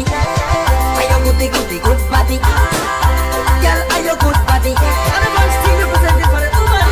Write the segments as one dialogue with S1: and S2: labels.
S1: body? Are you good body? Girl, are you good body? And the man still representing for the woman.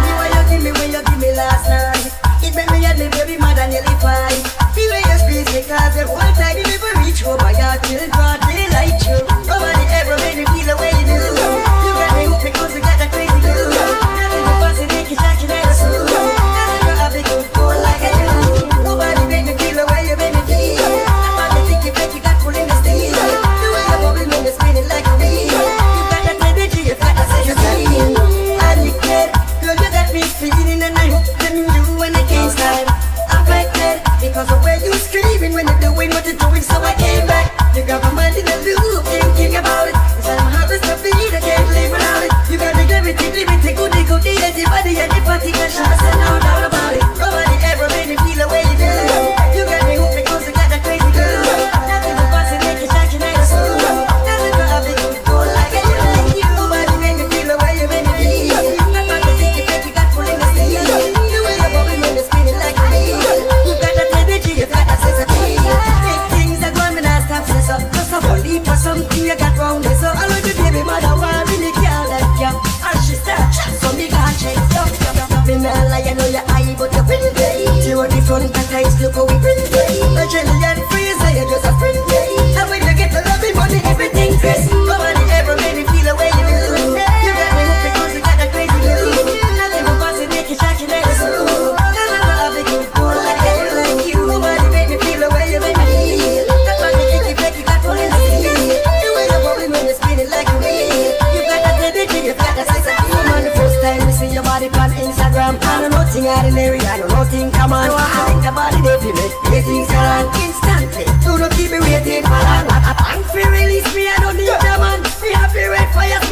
S1: You what you give me when you give me last night. It make me and the baby mad and nearly fight. The way you squeeze me cause the whole time you never reach over your till broad daylight you. Nobody ever made me feel the way you do. You got me hooked because you got that crazy glue. Nothing but fancy dick is shocking at us. Nothing but have the good boy like I do. Nobody made me feel the way you made me feel. I think you bet you got full in the steel. The way you bubble when you're spinning like a wheel. You got that energy, you got that sex appeal. Addicted, girl you got me feeling and I hope that you do when I can't stand. Affected because of where you screaming when you're doing what you're doing, so I came back. You got my mind in the loop, thinking about it. It's like my heart is to beat, I can't live without it. You got the gravity, goody, anybody, and the party can shots and no doubt about it. Nobody ever made me feel the way you do. You got me hooked because you got that crazy glue. Nothing but fancy dick is shocking at us. Nothing but have the good boy like I do. Nobody made me feel the way you made me feel. I thought you think you bet you got full in the steel. The way you're bubbling when you're spinning like a wheel. You got that energy, you got that sex appeal. Big things are going, man, I stop this up. Just a whole heap of something you got wrong there. So I love you, baby mother, why I really can't let you. And she start chat, so me can't check you. Me man like I know your eye, but you're pretty gay. You are the front and tights, look how we pretty gay. A jelly and freezer, you're just a pretty gay. And when you get to love me, money, everything crazy. Nobody ever made me feel the way you do. You got me hooked because you got that crazy glue. Nothing but fancy dick is shocking at us. Nothing but have a good boy like I do like you. Nobody made me feel the way you made me feel. That's why you think you bet you got full in the steel. The way you're bubbling when you're spinning like a wheel. You got that energy, you got that sex appeal. Man, the first time we see your body on Instagram, I know nothing ordinary, I know nothing common. So I think the body they feel it, they things are on instantly. Do not keep me waiting for long. I'm free, release me, I don't need the man. Me happy, red fire.